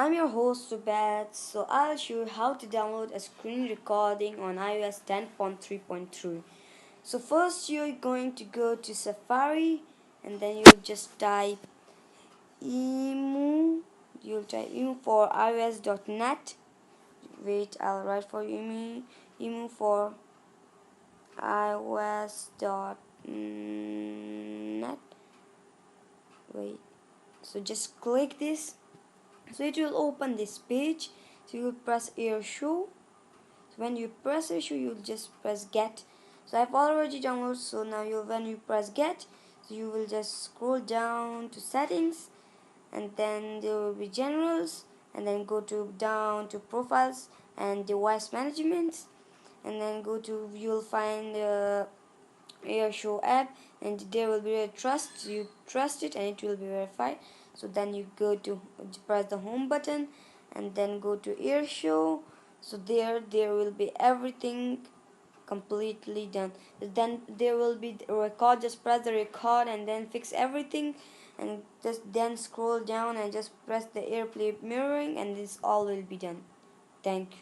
I'm your host Zubair, so I'll show you how to download a screen recording on iOS 10.3.3. So first you're going to go to Safari and then you'll just type emu, you'll type emu for iOS.net. Wait, I'll write for emu for iOS.net. Wait, so just click this. So it will open this page. So you will press air show. So when you press air show, you'll just press get. So I've already downloaded. So now when you press get, so you will just scroll down to settings, and then there will be generals, and then go to down to profiles and device management, and then go to you'll find air show app, and there will be a trust. You trust it and it will be verified. So then you go to press the home button and then go to air show. So there will be everything completely done. Then there will be record. Just press the record and then fix everything, and just then scroll down and just press the airplay mirroring, and this all will be done. Thank you.